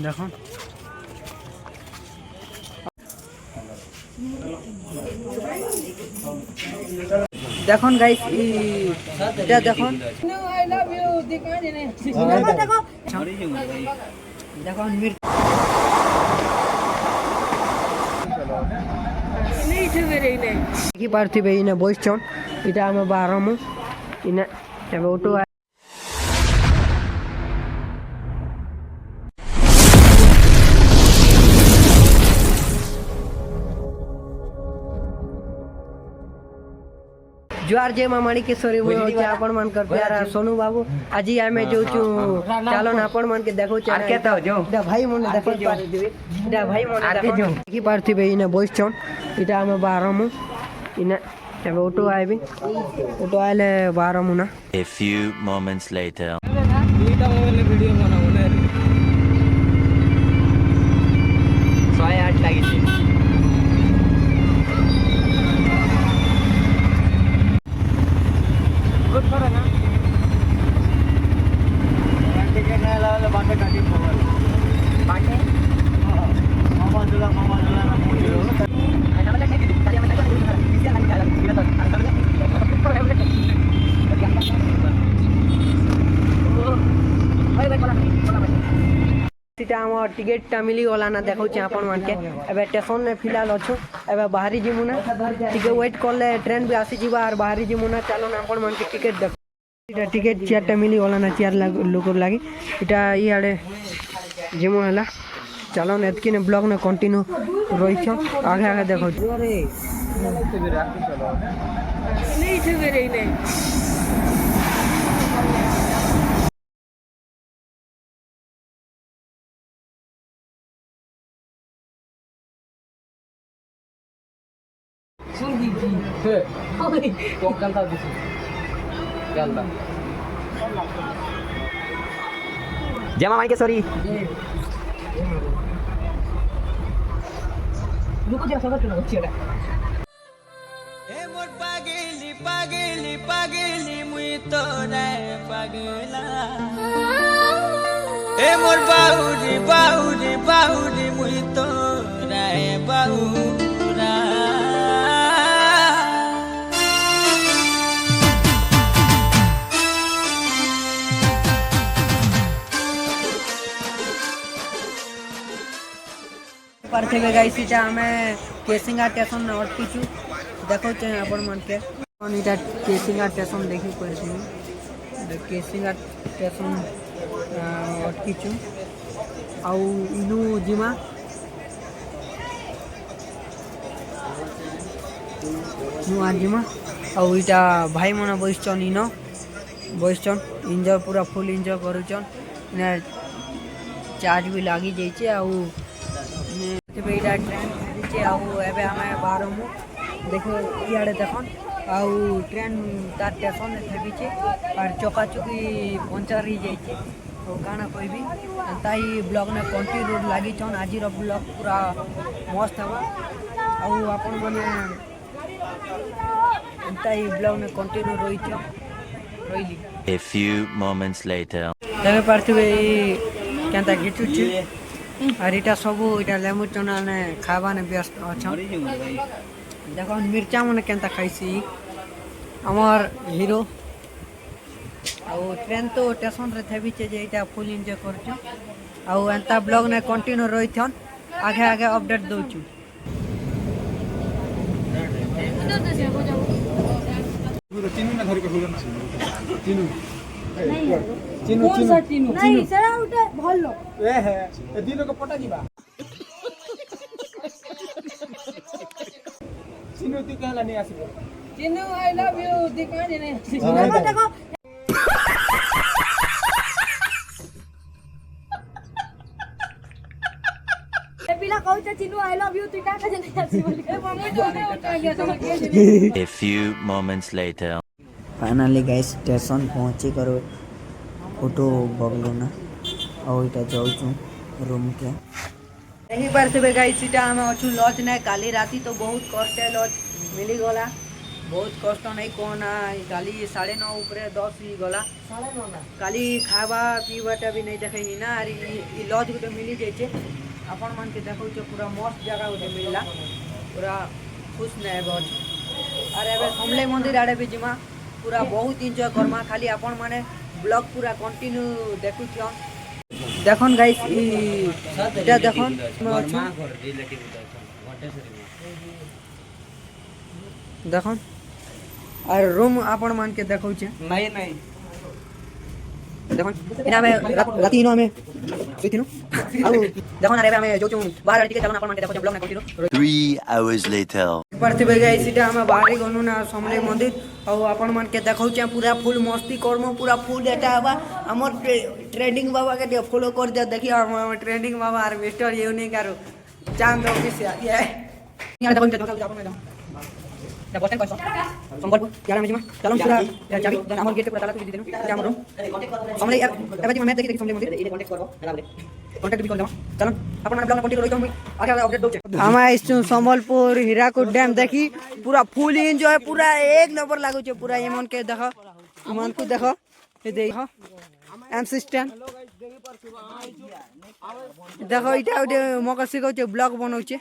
देखो देखो गाइस इटा देखो आई लव यू दिखा देने देखो देखो मिर्च नहीं छे मेरे इने की पार्थिव इने बॉयस छन इटा हम बारमु इने एबे ऑटो जुआर जय मां माणिकेश्वरी मुझे होचे आपण मन कर प्यारा सोनू बाबू आजी आमे जो छु चालो ना आपण मन के देखो छ आर केता जो डा भाई मन देखो पारे दिबे डा भाई मन देखो की पार्थिव इने बॉयस छन इटा हम बारमु इने एबे ऑटो आइबे ऑटो आइले बारमु ना A few moments later eta mobile video बनाऊ ने 108 लागी छे गुड फॉर ना टिकट नाही लावले बाटे काटी मोबाईल बाटे मामा जुला ना मोठे आता मला काही दिली त्याला मला किती नाही झाला किती तो टिकेट मिली गला ना देखो आपण मान के एबे स्टेशन में फिलहाल अच्छो एबे बाहरी जिमुना टिके वेट करले ट्रेन भी आसी जीवा और बाहरी जिमुना चलो ना आपण मान के टिकेट देख इटा टिकेट चारटा मिली गला ना चार लोक लागी इटा इआडे जिमु हला चलो ना एतकी ने ब्लॉग ने कंटिन्यू रही छ आगे आगे देखो अरे नहीं छे मेरे इने जय मां माणिकेश्वरी रुको जरा सबर करो चिड़ा ए मोर पागेली पागेली पागेली मुई तो रे पागला ए मोर बाहुरी बाहुरी बाहुरी मुई तो रे बाहुरा पार्थिव गाइस इटा हमें केसिंगा स्टेशन न अटकीछु देखो छ आपण मन के इटा केसिंगा स्टेशन देखि परछि केसिंगा स्टेशन अटकीछु आउ इनु जिमा नु आजिमा आउ इटा भाई मन बइछन इनो बइछन एन्जॉय पूरा फुल एन्जॉय करूछन ने चार्ज भी लागी जाई छै आउ बेटा ट्रेन छे आउ एबे हमें बारमु देखो इआडे देखन आउ ट्रेन तार स्टेशन थे बीचे और चकाचुकी पंचर ही जाई छे तो काना कहबी ताई ब्लॉग ने कंटिन्यू लागी छन आज रो ब्लॉग पूरा मस्त हवा आउ आपन माने ताई ब्लॉग ने कंटिन्यू रही छ रहीली A few moments later देखे पारथिबे केनता गिचु छी और इटा सब इटा लेमु चना ने खावा ने व्यस्त अच्छा देखो मिर्चा मन केनता खाइसी हमर हीरो आउ ट्रेन तो स्टेशन रे थेबी जे इटा फुल एन्जॉय करछु आउ एंता ब्लॉग ने कंटिन्यू रहिथन आगे आगे अपडेट दोछु चिनु ना धरि के हुरन चिनु चिनु कौन सा चिनु नहीं सेरा उठे भलो ए हे ए दिनो को पटा जीवा चिनु तू कहला नहीं आसीबो चिनु आई लव यू दिखा देने देखो ए पिला कहू छ चिनु आई लव यू तू का जने आसीबो ए मम्मी तो ने उठा गया तो के A few moments later finally guys station पहुंची करो ऑटो बगलो ना और इटा जाऊँ रूम के यही बार से गाइस इटा हम अछु लॉज ने काली राती तो बहुत कष्ट लॉज मिली गला बहुत कष्ट नहीं कहना काली 9:30 उपरे 10 ही गला काली खावा पीवाटा भी नहीं देखे ही ना अरे लज गोटे मिली जाइए आपण मान के देखो पूरा मस्त जगह गोटे मिलला पूरा खुश नहीं बहुत अरे एबे समले मंदिर आड़े भी जिमा पूरा बहुत एंजॉय करमा खाली आपण माने ब्लॉग पूरा कंटिन्यू देखु देखन गाइस इटा देखन देखन और रूम आपण मान के देखौ छे नहीं देखन इना में राती नो में सुतिनो आउ देखन अरे हमें जो बाहर टिके चलन आपण मान के देखौ ब्लॉग ना कंटिन्यू 3 hours later. परतिबे गाइस इटा हम बाहर गनु ना समले मंदिर और आपण मान के देखौ छे पूरा फुल मस्ती करमो पूरा फुल एटा बा हमर ट्रेंडिंग बाबा के फॉलो कर दे देखिए हम ट्रेंडिंग बाबा और मिस्टर यूनिक आरो चांद ऑफिस ये यार देखो इटा देखो आपण ना बस स्टैंड कइसो संबलपुर यार में चलो पूरा चाबी हमर गेट पूरा ताला दे देनु जा हमर रूम समले एबे जी मैं देखि समले मंदिर इने कांटेक्ट करबो बराबर कांटेक्ट भी कर देबो चलो अपन ब्लॉग कंटिन्यू रहितो हम आगे अपडेट दोचे हम आइछु संबलपुर हीराकुद डैम देखी पूरा फुल एंजॉय पूरा एक नंबर लागो छे पूरा एमन के देखो मन को देखो ए देखो एमसी स्टैंड देखो इटा उडे मकर सिको छे ब्लॉग बनाउ छे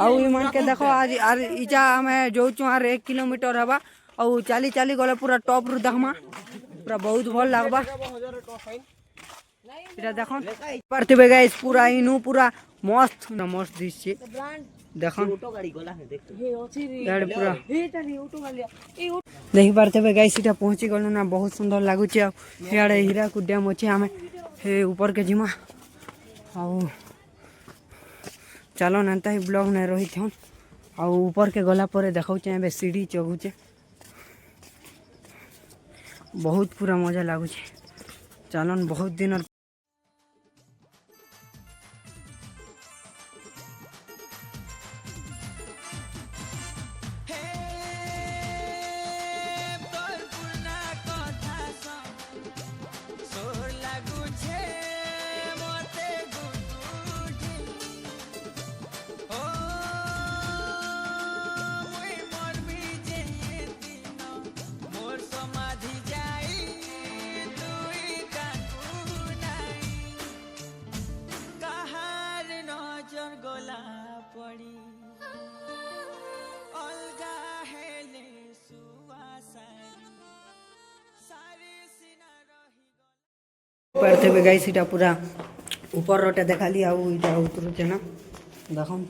आउ मन के देखो आज आर इजा हमें जो आर 1 किलोमीटर हवा और चाली चाली गले पूरा टॉप रु देखमा पूरा बहुत भल लागबा इटा देखो परतिबे गाइस पूरा इनु पूरा मस्त ना मस्त दिस छे देखो ऑटो गाड़ी गला है देखो गाड़ी पूरा एटा नहीं ऑटो गाड़ी देखि परतिबे गाइस इटा पहुंची गलो ना बहुत सुंदर लागु छे याडे हीराकुद डैम अछि हमें हे ऊपर के जिमा आउ चलो नंता ही ब्लॉग नहीं रही थन और ऊपर के गला पर देखौ छे एबे सीढ़ी चढ़ू छे बहुत पूरा मजा लागु छे चलन बहुत दिन परते बे गाइस इटा पूरा ऊपर रोटे देखाली आउ इटा उतरु छे ना देखम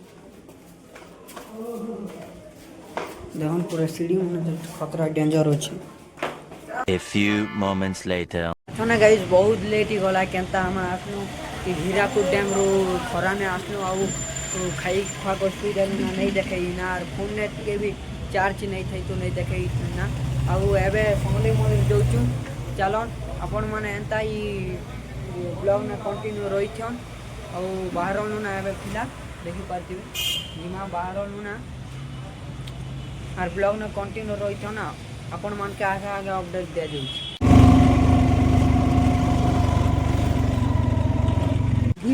देखम पूरा सीढ़ी मन खतरा डेंजर होछि A few moments later. ना गाइस बहुत लेट ही गला केनता हम आसनु कि हीराकुद डैम रो खरा में आसनु आउ खाई खा को सुविधा ना नहीं देखे ना और फोन नेट के भी चार्ज नहीं थई तो नहीं देखे ना आउ एबे समले मोर जोचु चलन आपण माने एंता ही ब्लॉग में कंटिन्यू रही छन और बाहर ना एबे फिलहाल देखि पारती जिमा बाहर ना और ब्लॉग में कंटिन्यू रही छन ना आपण मान के आगे आगे अपडेट दे देउ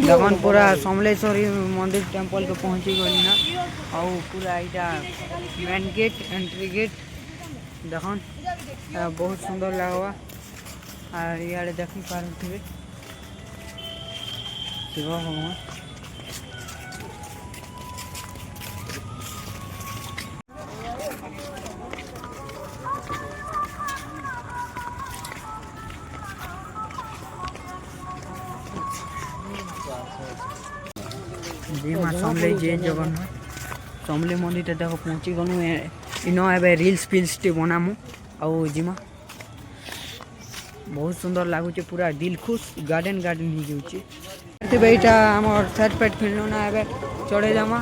देखन पूरा समलेश्वरी मंदिर टेम्पल के पहुंची गई ना और पूरा इटा मेन गेट एंट्री गेट देखन बहुत सुंदर लागवा और इे देखी पारे शिव भगवान जी समले जय जगन्नाथ समले मंदिर देखो पहुँची गलु इन ए रिल्स फिल्स टे बनामु आउ जिमा बहुत सुंदर लगुचे पूरा दिल खुश गार्डन गार्डन ही जाऊँचे बेटा आम साइड पैट खेलना ना ए चढ़े जामा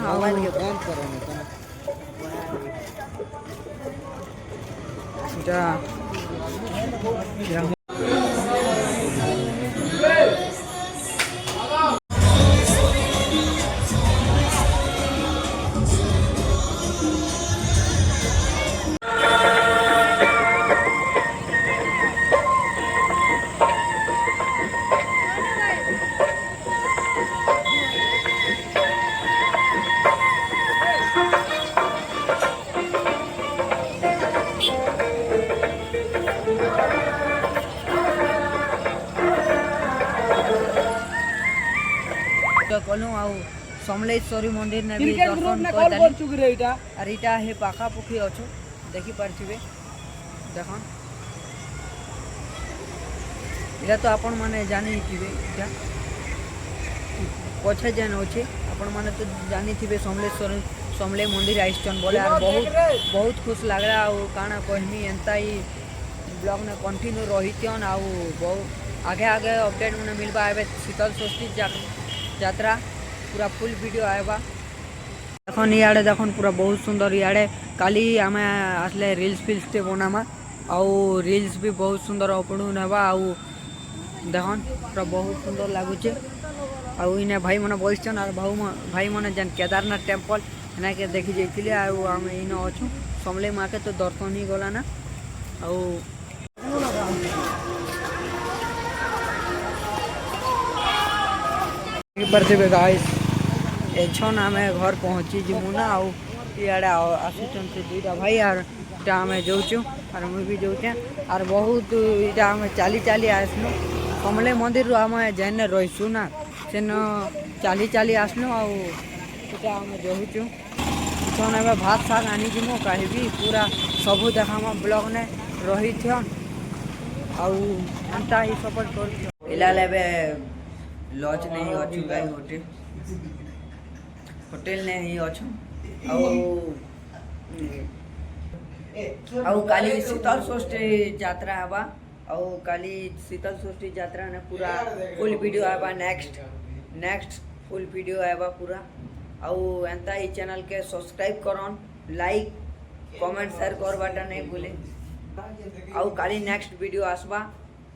समलेश्वरी मंदिर ने भी दर्शन कर और इटा हे पाखापुखी अच्छु देखी पार्थिवे देखो इटा तो आपण माने जानी थिबे इटा पछे जेन अच्छे आपण माने तो जानी थिबे समलेश्वरी समले मंदिर आइछन बोले और बहुत खुश लग रहा और काना कहमी एंता ही ब्लॉग ने कंटिन्यू रहीतन आउ बहुत आगे आगे अपडेट मैंने मिलवा एबे शीतल षष्ठी यात्रा पूरा फुल वीडियो आएगा देखन इे देखन पूरा बहुत सुंदर इे काली आम आसले रिल्स फिल्स टे बनामा आउ रिल्स भी बहुत सुंदर अपलोड हेबा आउ देखन पूरा बहुत सुंदर लगुचे आउ इने भाई मैंने बसचन और भाई मैंने जेन केदारनाथ टेम्पल एना के देखी जाइए आउ आम इन अच्छू समले माँ के तो दर्शन ही गला ना आउ पार्थिवे गाइस एछन आम घर पहुँची जीमु ना आउ इे आसुचन से दुईटा भाई और इटा आम जाऊँ और मुझे भी जाऊँ और बहुत इटा आम चली चली आसनु कमले मंदिर रू आम जेन रहीसु ना सेन चली चली आसनु आटा आम जाऊँ छन ए भात शाग आनी जीमु कहीं पूरा सबू देखा ब्लॉग ने रही थन आंता ही सपोर्ट कर फिलहाल एवं लॉज नहीं अच्छु गाई होटेल ने ही अच्छु आउ काली शीतल षष्ठी यात्रा हवा आउ काली शीतल षष्ठी यात्रा ने पूरा फुल वीडियो आवा नेक्स्ट फुल वीडियो आवा पूरा आउ एंता ही चैनल के सब्सक्राइब करन लाइक कमेंट शेयर करवाटा नहीं भूले आउ काली नेक्स्ट वीडियो आसबा